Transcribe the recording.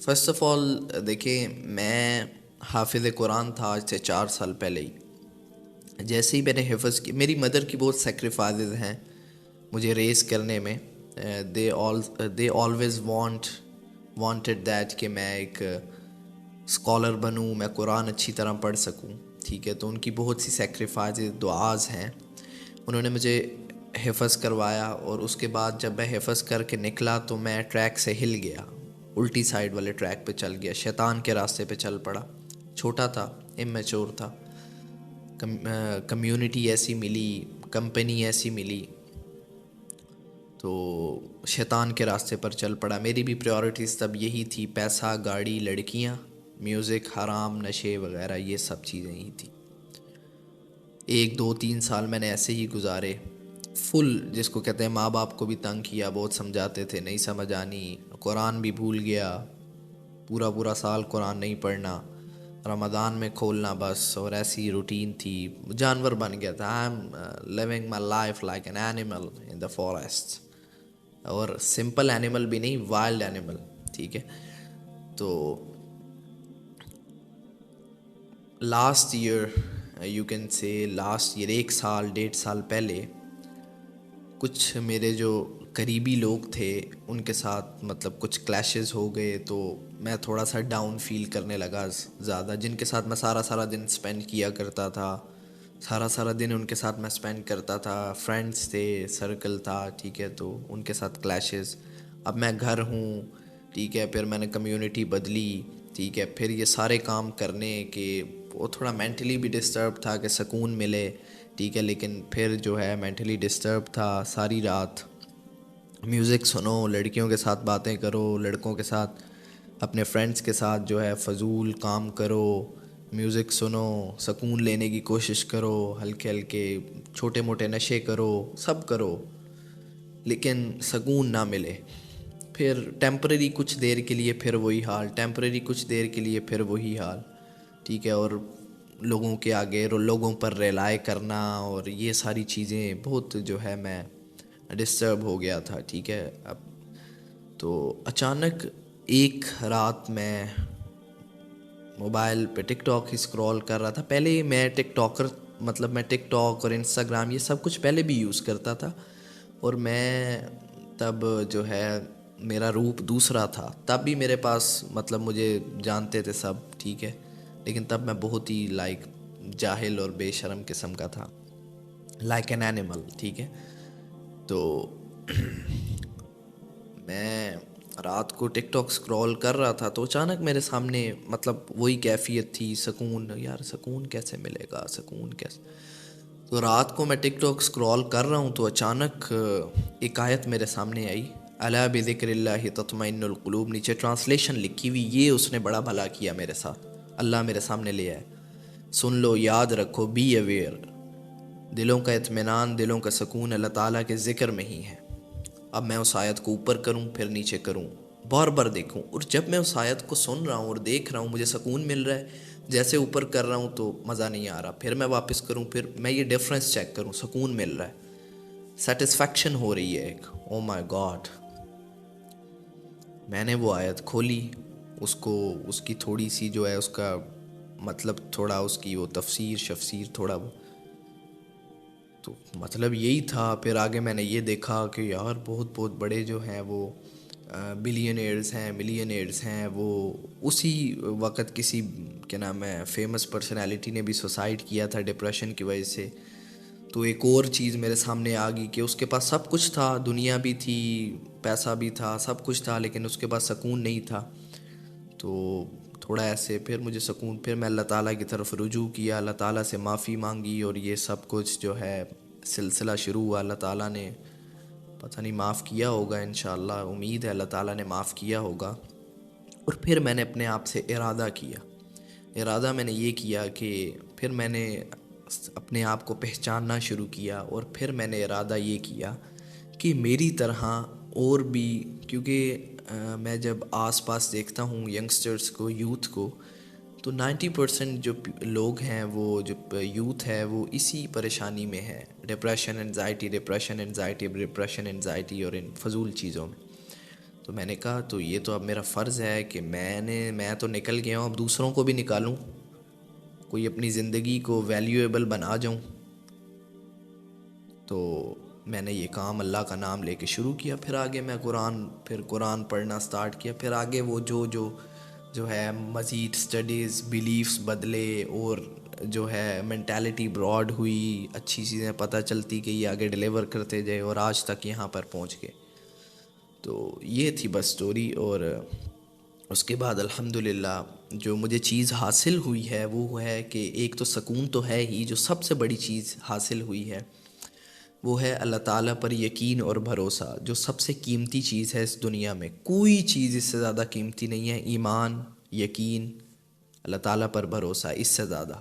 First of all دیکھیں، میں حافظ قرآن تھا آج سے 4 سال پہلے ہی. جیسے ہی میں نے حفظ کی، میری مدر کی بہت سیکریفائزز ہیں مجھے ریز کرنے میں. دے آلویز وانٹڈ دیٹ کہ میں ایک اسکالر بنوں، میں قرآن اچھی طرح پڑھ سکوں. ٹھیک ہے، تو ان کی بہت سی سیکریفائزز، دعاز ہیں. انہوں نے مجھے حفظ کروایا، اور اس کے بعد جب میں حفظ کر کے نکلا تو میں ٹریک سے ہل گیا، الٹی سائڈ والے ٹریک پہ چل گیا، شیطان کے راستے پہ چل پڑا. چھوٹا تھا، امیچور تھا، کمیونٹی ایسی ملی، کمپنی ایسی ملی، تو شیطان کے راستے پر چل پڑا. میری بھی پریورٹیز تب یہی تھی، پیسہ، گاڑی، لڑکیاں، میوزک، حرام، نشے وغیرہ، یہ سب چیزیں ہی تھیں. 1 2 3 سال میں نے ایسے ہی گزارے، فل جس کو کہتے ہیں ماں باپ کو بھی تنگ کیا، بہت سمجھاتے تھے، نہیں سمجھ آنی، قرآن بھی بھول گیا، پورا پورا سال قرآن نہیں پڑھنا، رمضان میں کھولنا بس، اور ایسی روٹین تھی. جانور بن گیا تھا. I am living my life like an animal in the forest, اور سمپل اینیمل بھی نہیں، وائلڈ اینیمل. ٹھیک ہے، تو last year, you can say last year, 1 سال 1.5 سال پہلے، کچھ میرے جو قریبی لوگ تھے ان کے ساتھ مطلب کچھ کلیشز ہو گئے، تو میں تھوڑا سا ڈاؤن فیل کرنے لگا زیادہ. جن کے ساتھ میں سارا سارا دن سپینڈ کیا کرتا تھا، سارا سارا دن ان کے ساتھ میں سپینڈ کرتا تھا، فرینڈس تھے، سرکل تھا. ٹھیک ہے، تو ان کے ساتھ کلیشز. اب میں گھر ہوں، ٹھیک ہے، پھر میں نے کمیونٹی بدلی، ٹھیک ہے، پھر یہ سارے کام کرنے کے وہ تھوڑا مینٹلی بھی ڈسٹرب تھا کہ سکون ملے. ٹھیک ہے، لیکن پھر جو ہے مینٹلی ڈسٹرب تھا. ساری رات میوزک سنو، لڑکیوں کے ساتھ باتیں کرو، لڑکوں کے ساتھ، اپنے فرینڈس کے ساتھ جو ہے فضول کام کرو، میوزک سنو، سکون لینے کی کوشش کرو، ہلکے ہلکے چھوٹے موٹے نشے کرو، سب کرو، لیکن سکون نہ ملے. پھر ٹیمپرری کچھ دیر کے لیے پھر وہی حال، ٹیمپرری کچھ دیر کے لیے پھر وہی حال. ٹھیک ہے، اور لوگوں کے آگے لوگوں پر ریلائے کرنا، اور یہ ساری چیزیں بہت جو ہے میں ڈسٹرب ہو گیا تھا. ٹھیک ہے، اب تو اچانک ایک رات میں موبائل پہ ٹک ٹاک ہی اسکرول کر رہا تھا. پہلے میں ٹک ٹاکر، مطلب میں ٹک ٹاک اور انسٹاگرام یہ سب کچھ پہلے بھی یوز کرتا تھا، اور میں تب جو ہے میرا روپ دوسرا تھا. تب بھی میرے پاس مطلب مجھے جانتے تھے سب، ٹھیک ہے، لیکن تب میں بہت ہی لائک جاہل اور بے شرم قسم کا تھا، لائک این اینیمل. ٹھیک ہے، تو میں رات کو ٹک ٹاک اسکرول کر رہا تھا، تو اچانک میرے سامنے مطلب وہی کیفیت تھی، سکون. یار سکون کیسے ملے گا، سکون کیسے؟ تو رات کو میں ٹک ٹاک اسکرول کر رہا ہوں، تو اچانک ایک آیت میرے سامنے آئی، الا بذکر اللہ تطمئن القلوب. نیچے ٹرانسلیشن لکھی ہوئی، یہ اس نے بڑا بھلا کیا میرے ساتھ، اللہ میرے سامنے لے آئے. سن لو، یاد رکھو، بی اویئر، دلوں کا اطمینان، دلوں کا سکون اللہ تعالیٰ کے ذکر میں ہی ہے. اب میں اس آیت کو اوپر کروں، پھر نیچے کروں، بار بار دیکھوں، اور جب میں اس آیت کو سن رہا ہوں اور دیکھ رہا ہوں مجھے سکون مل رہا ہے. جیسے اوپر کر رہا ہوں تو مزہ نہیں آ رہا، پھر میں واپس کروں، پھر میں یہ ڈفرینس چیک کروں، سکون مل رہا ہے، سیٹسفیکشن ہو رہی ہے ایک. او مائی گاڈ! میں نے وہ آیت کھولی، اس کی تھوڑی سی جو ہے اس کا مطلب، تھوڑا اس کی وہ تفسیر شفسیر تھوڑا وہ، تو مطلب یہی تھا. پھر آگے میں نے یہ دیکھا کہ یار بہت بہت بڑے جو ہیں وہ بلینئرز ہیں، ملینئرز ہیں. وہ اسی وقت کسی کیا نام ہے فیمس پرسنالٹی نے بھی سوسائڈ کیا تھا ڈپریشن کی وجہ سے. تو ایک اور چیز میرے سامنے آ گئی کہ اس کے پاس سب کچھ تھا، دنیا بھی تھی، پیسہ بھی تھا، سب کچھ تھا، لیکن اس کے پاس سکون نہیں تھا. تو تھوڑا ایسے پھر مجھے سکون، پھر میں اللہ تعالیٰ کی طرف رجوع کیا، اللہ تعالیٰ سے معافی مانگی، اور یہ سب کچھ جو ہے سلسلہ شروع ہوا. اللہ تعالیٰ نے پتہ نہیں معاف کیا ہوگا، انشاءاللہ امید ہے اللہ تعالیٰ نے معاف کیا ہوگا. اور پھر میں نے اپنے آپ سے ارادہ میں نے یہ کیا کہ پھر میں نے اپنے آپ کو پہچاننا شروع کیا، اور پھر میں نے ارادہ یہ کیا کہ میری طرح اور بھی، کیونکہ میں جب آس پاس دیکھتا ہوں ینگسٹرز کو، یوتھ کو، تو 90% جو لوگ ہیں، وہ جو یوتھ ہے وہ اسی پریشانی میں ہے، ڈپریشن انزائٹی اور ان فضول چیزوں میں. تو میں نے کہا تو یہ تو اب میرا فرض ہے کہ میں تو نکل گیا ہوں، اب دوسروں کو بھی نکالوں، کوئی اپنی زندگی کو ویلیویبل بنا جاؤں۔ تو میں نے یہ کام اللہ کا نام لے کے شروع کیا، پھر آگے میں قرآن پڑھنا سٹارٹ کیا، پھر آگے وہ جو ہے مزید سٹڈیز، بیلیفز بدلے، اور جو ہے مینٹیلٹی براڈ ہوئی، اچھی چیزیں پتہ چلتی کہ یہ آگے ڈیلیور کرتے جائے، اور آج تک یہاں پر پہنچ گئے۔ تو یہ تھی بس سٹوری۔ اور اس کے بعد الحمدللہ جو مجھے چیز حاصل ہوئی ہے وہ ہے کہ ایک تو سکون تو ہے ہی، جو سب سے بڑی چیز حاصل ہوئی ہے وہ ہے اللہ تعالیٰ پر یقین اور بھروسہ، جو سب سے قیمتی چیز ہے اس دنیا میں، کوئی چیز اس سے زیادہ قیمتی نہیں ہے۔ ایمان، یقین، اللہ تعالیٰ پر بھروسہ، اس سے زیادہ